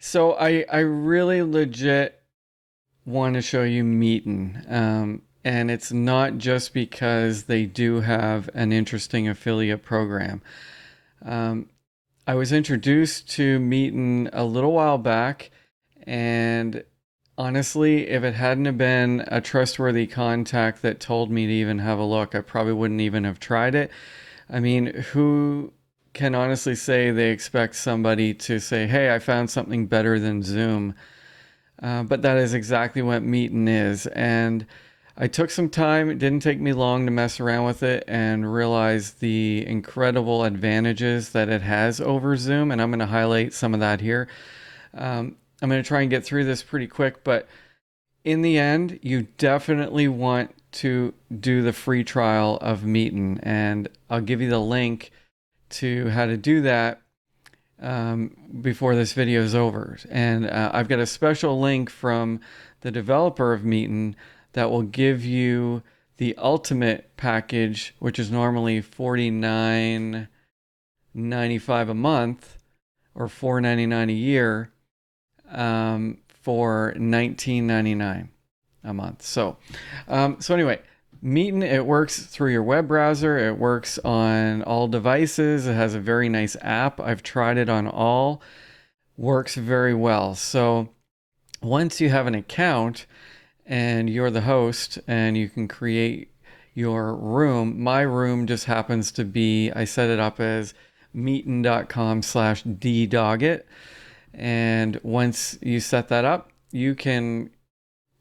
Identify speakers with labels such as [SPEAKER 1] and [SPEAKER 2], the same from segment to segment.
[SPEAKER 1] So I really legit want to show you MEETN. And it's not just because they do have an interesting affiliate program. Um, I was introduced to MEETN a little while back, and honestly, if it hadn't have been a trustworthy contact that told me to even have a look, I probably wouldn't even have tried it. I mean, who can honestly say they expect somebody to say, hey, I found something better than Zoom? But that is exactly what MEETN is. And I took some time, it didn't take me long to mess around with it and realize the incredible advantages that it has over Zoom. And I'm going to highlight some of that here. I'm going to try and get through this pretty quick, but in the end, you definitely want to do the free trial of MEETN. And I'll give you the link to how to do that before this video is over. And I've got a special link from the developer of MEETN that will give you the ultimate package, which is normally $49.95 a month or $4.99 a year, for $19.99 a month. So anyway, MEETN, it works through your web browser. It works on all devices. It has a very nice app. I've tried it on all. Works very well. So once you have an account and you're the host and you can create your room, my room just happens to be, I set it up as meeten.com/ddoggit. And once you set that up, you can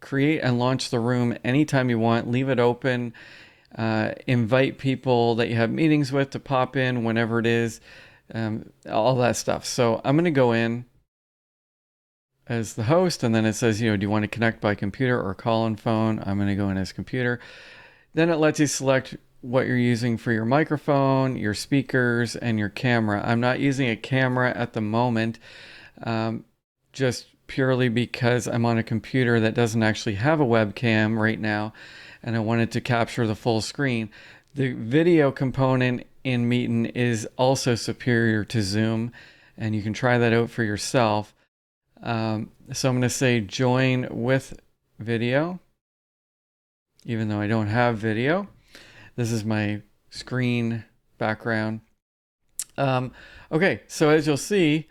[SPEAKER 1] create and launch the room anytime you want, leave it open, invite people that you have meetings with to pop in whenever it is, all that stuff. So I'm going to go in as the host, and then it says, do you want to connect by computer or call on phone? I'm going to go in as computer. Then it lets you select what you're using for your microphone, your speakers, and your camera. I'm not using a camera at the moment, just purely because I'm on a computer that doesn't actually have a webcam right now, and I wanted to capture the full screen. The video component in MEETN is also superior to Zoom, and you can try that out for yourself. So I'm going to say join with video, even though I don't have video. This is my screen background. Okay, so as you'll see,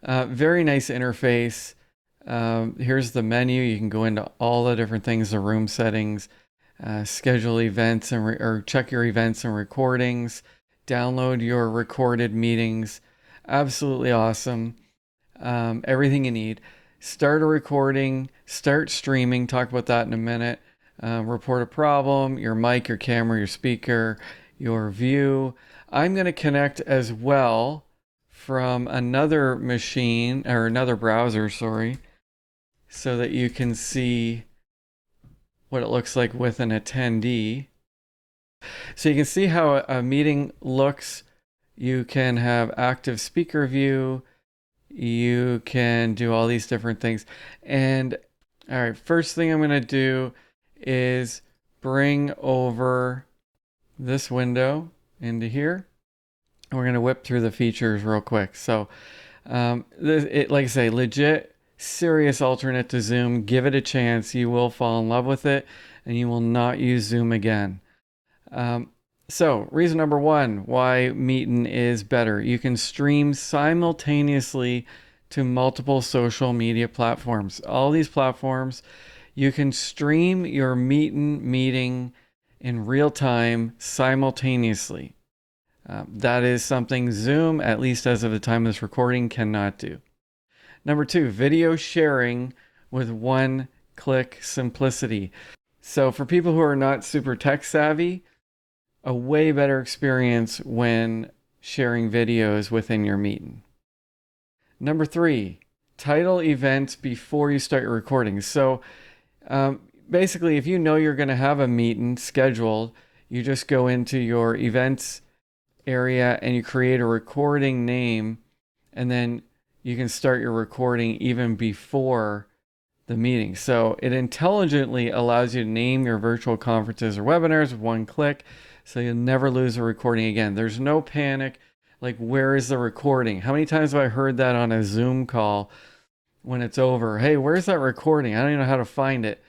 [SPEAKER 1] very nice interface. Here's the menu. You can go into all the different things, the room settings, schedule events or check your events and recordings, download your recorded meetings. Absolutely awesome. Everything you need. Start a recording, start streaming, talk about that in a minute. Report a problem, your mic, your camera, your speaker, your view. I'm going to connect as well from another machine or another browser, sorry, so that you can see what it looks like with an attendee. So you can see how a meeting looks. You can have active speaker view. You can do all these different things. And all right, first thing I'm going to do is bring over this window into here. We're going to whip through the features real quick. So like I say, legit, serious alternate to Zoom. Give it a chance. You will fall in love with it, and you will not use Zoom again. So reason number one why MEETN is better. You can stream simultaneously to multiple social media platforms. All these platforms, you can stream your MEETN meeting in real time simultaneously. That is something Zoom, at least as of the time of this recording, cannot do. Number two, video sharing with one-click simplicity. So for people who are not super tech savvy, a way better experience when sharing videos within your MEETN. Number three, title events before you start your recording. So basically, if you know you're going to have a MEETN scheduled, you just go into your events area and you create a recording name, and then you can start your recording even before the meeting. So it intelligently allows you to name your virtual conferences or webinars with one click, so you'll never lose a recording again. There's no panic, like where is the recording? How many times have I heard that on a Zoom call? when it's over. Hey, where's that recording? I don't even know how to find it.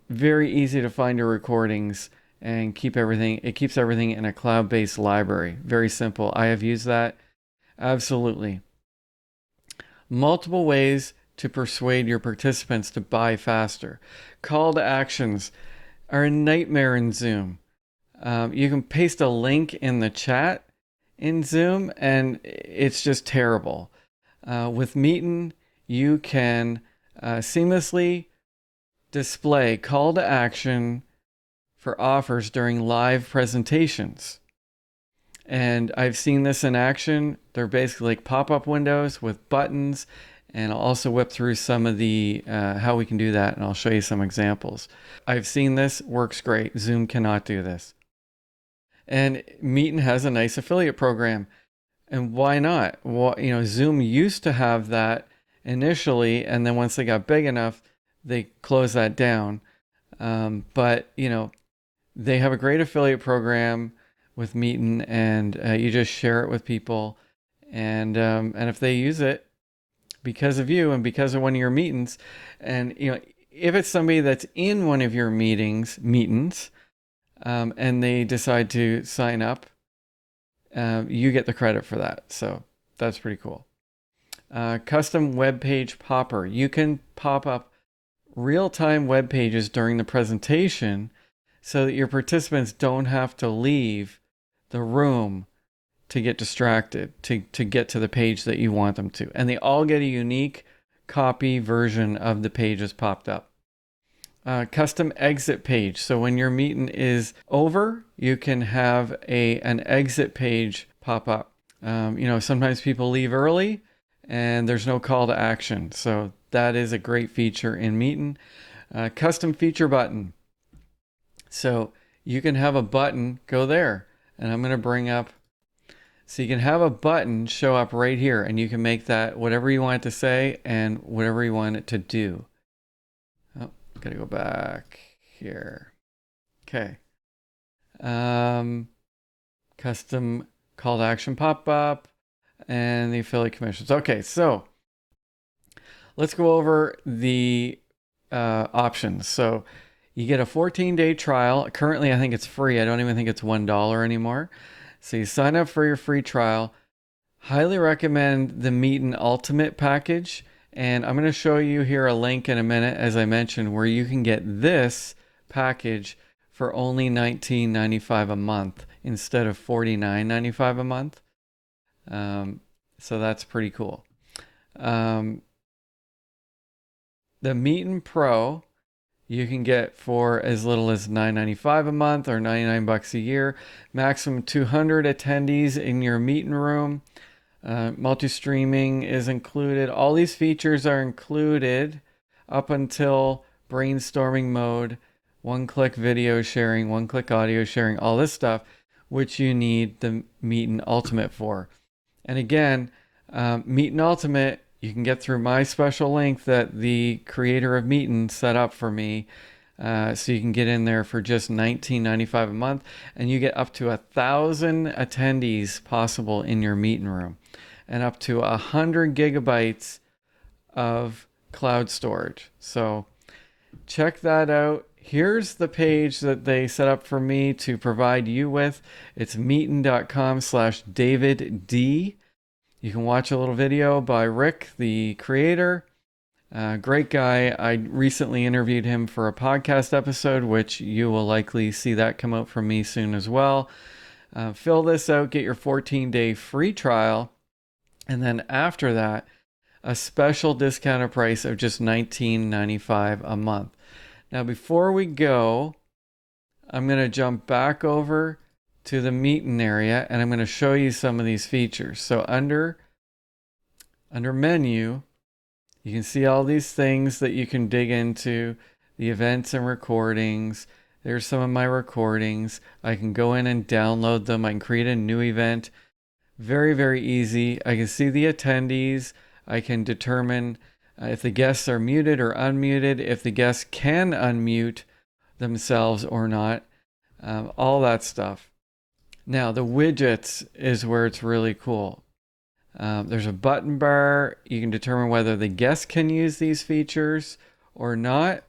[SPEAKER 1] Very easy to find your recordings and keep everything. It keeps everything in a cloud-based library. Very simple. I have used that. Absolutely. Multiple ways to persuade your participants to buy faster. Call to actions are a nightmare in Zoom. You can paste a link in the chat in Zoom, and it's just terrible. With MEETN, you can seamlessly display call to action for offers during live presentations. And I've seen this in action. They're basically like pop-up windows with buttons, and I'll also whip through some of the how we can do that, and I'll show you some examples. I've seen this, works great. Zoom cannot do this. And MEETN has a nice affiliate program. And why not? Well, Zoom used to have that initially, and then once they got big enough, they closed that down. But they have a great affiliate program with MEETN, and you just share it with people, and if they use it because of you and because of one of your meetings, and if it's somebody that's in one of your meetings, and they decide to sign up, you get the credit for that. So that's pretty cool. Custom web page popper. You can pop up real-time web pages during the presentation so that your participants don't have to leave the room to get distracted, to get to the page that you want them to. And they all get a unique copy version of the pages popped up. Custom exit page. So when your meeting is over, you can have an exit page pop up. Sometimes people leave early and there's no call to action. So that is a great feature in MEETN. Custom feature button. So you can have a button go there, and I'm going to bring up, so you can have a button show up right here, and you can make that whatever you want it to say and whatever you want it to do. Oh, gotta go back here. Okay. Custom call to action pop up and the affiliate commissions. Okay, so let's go over the options. So you get a 14-day trial. Currently, I think it's free. I don't even think it's $1 anymore. So you sign up for your free trial. Highly recommend the MEETN Ultimate package. And I'm going to show you here a link in a minute, as I mentioned, where you can get this package for only $19.95 a month instead of $49.95 a month. So that's pretty cool. The MEETN Pro you can get for as little as $9.95 a month or $99 a year. Maximum 200 attendees in your meeting room. Multi-streaming is included. All these features are included up until brainstorming mode, one-click video sharing, one-click audio sharing, all this stuff, which you need the MEETN Ultimate for. And again, MEETN Ultimate, you can get through my special link that the creator of MEETN set up for me. So you can get in there for just $19.95 a month, and you get up to 1,000 attendees possible in your meeting room, and up to 100 gigabytes of cloud storage. So check that out. Here's the page that they set up for me to provide you with. It's meeten.com/DavidD. You can watch a little video by Rick, the creator. Great guy. I recently interviewed him for a podcast episode, which you will likely see that come out from me soon as well. Fill this out, get your 14-day free trial, and then after that, a special discounted price of just $19.95 a month. Now, before we go, I'm going to jump back over to the MEETN area, and I'm going to show you some of these features. So under menu, you can see all these things that you can dig into, the events and recordings. There's some of my recordings. I can go in and download them. I can create a new event. Very, very easy. I can see the attendees. I can determine if the guests are muted or unmuted, if the guests can unmute themselves or not, all that stuff. Now, the widgets is where it's really cool. There's a button bar. You can determine whether the guest can use these features or not.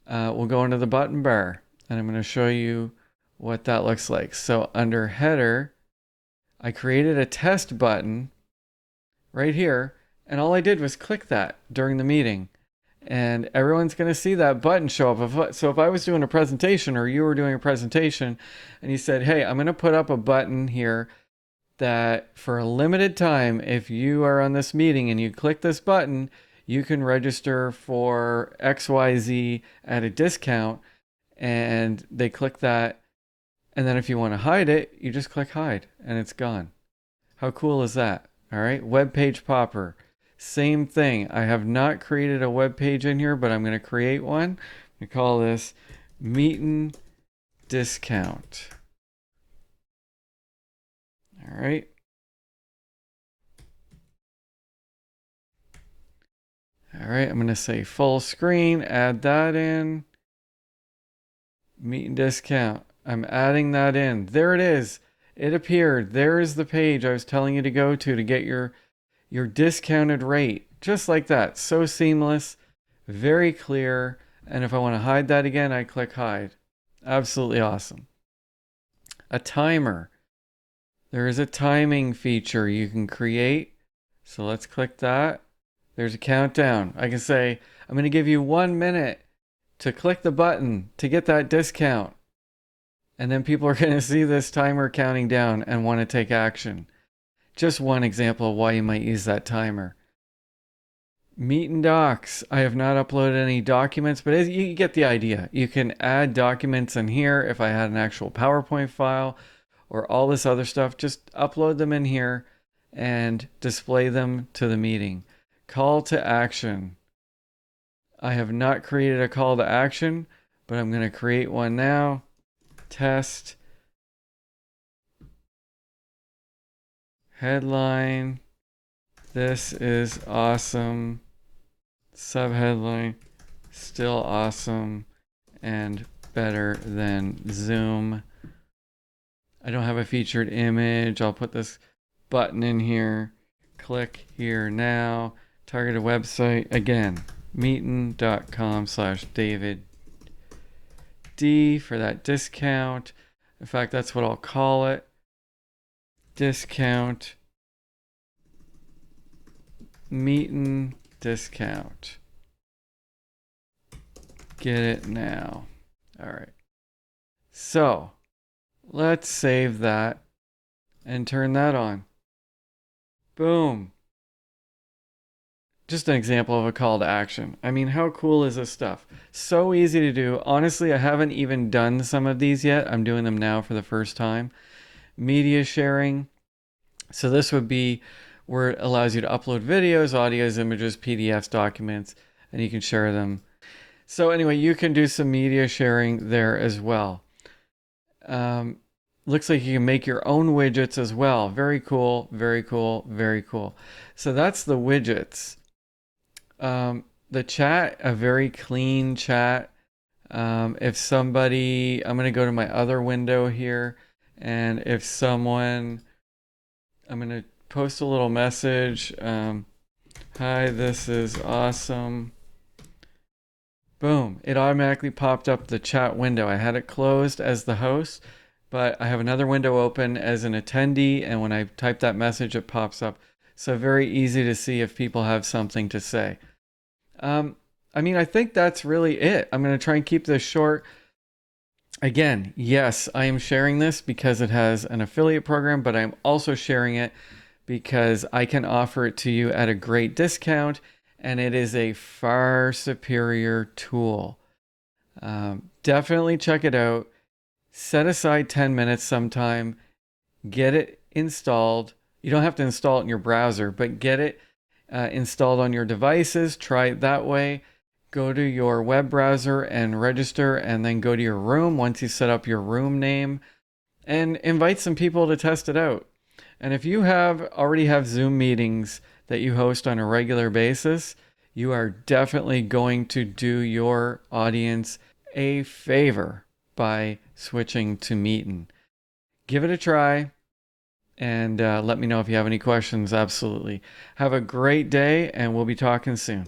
[SPEAKER 1] We'll go into the button bar, and I'm going to show you what that looks like. So under header, I created a test button right here, and all I did was click that during the meeting. And everyone's going to see that button show up. So if I was doing a presentation or you were doing a presentation and you said, hey, I'm going to put up a button here that for a limited time, if you are on this meeting and you click this button, you can register for XYZ at a discount. And they click that. And then if you want to hide it, you just click hide and it's gone. How cool is that? All right. Web page popper. Same thing. I have not created a web page in here, but I'm going to create one. We call this MEETN discount. All right. All right. I'm going to say full screen, add that in. MEETN discount. I'm adding that in. There it is. It appeared. There is the page I was telling you to go to get your discounted rate. Just like that. So seamless, very clear. And if I want to hide that again, I click hide. Absolutely awesome. A timer. There is a timing feature you can create. So let's click that. There's a countdown. I can say, I'm going to give you 1 minute to click the button to get that discount. And then people are going to see this timer counting down and want to take action. Just one example of why you might use that timer. MEETN docs. I have not uploaded any documents, but you get the idea. You can add documents in here. If I had an actual PowerPoint file or all this other stuff, just upload them in here and display them to the meeting. Call to action. I have not created a call to action, but I'm going to create one now. Test. Headline. This is awesome. Subheadline. Still awesome and better than Zoom. I don't have a featured image. I'll put this button in here. Click here now. Targeted website. Again, meeten.com/David D for that discount. In fact, that's what I'll call it. Discount. MEETN discount. Get it now. All right. So let's save that and turn that on. Boom. Just an example of a call to action. I mean, how cool is this stuff? So easy to do. Honestly, I haven't even done some of these yet. I'm doing them now for the first time. Media sharing. So this would be where it allows you to upload videos, audios, images, PDFs, documents, and you can share them. So anyway, you can do some media sharing there as well. Looks like you can make your own widgets as well. Very cool, very cool, very cool. So that's the widgets. The chat, a very clean chat. If somebody, I'm going to go to my other window here, and if someone, I'm going to post a little message. Hi, this is awesome. Boom. It automatically popped up the chat window. I had it closed as the host, but I have another window open as an attendee, and when I type that message, it pops up. So very easy to see if people have something to say. I mean, I think that's really it. I'm going to try and keep this short. Again, yes, I am sharing this because it has an affiliate program, but I'm also sharing it because I can offer it to you at a great discount, and it is a far superior tool. Definitely check it out. Set aside 10 minutes sometime. Get it installed. You don't have to install it in your browser, but get it installed on your devices. Try it that way. Go to your web browser and register, and then go to your room once you set up your room name, and invite some people to test it out. And if you already have Zoom meetings that you host on a regular basis, you are definitely going to do your audience a favor by switching to MEETN. Give it a try. and let me know if you have any questions. Absolutely. Have a great day, and we'll be talking soon.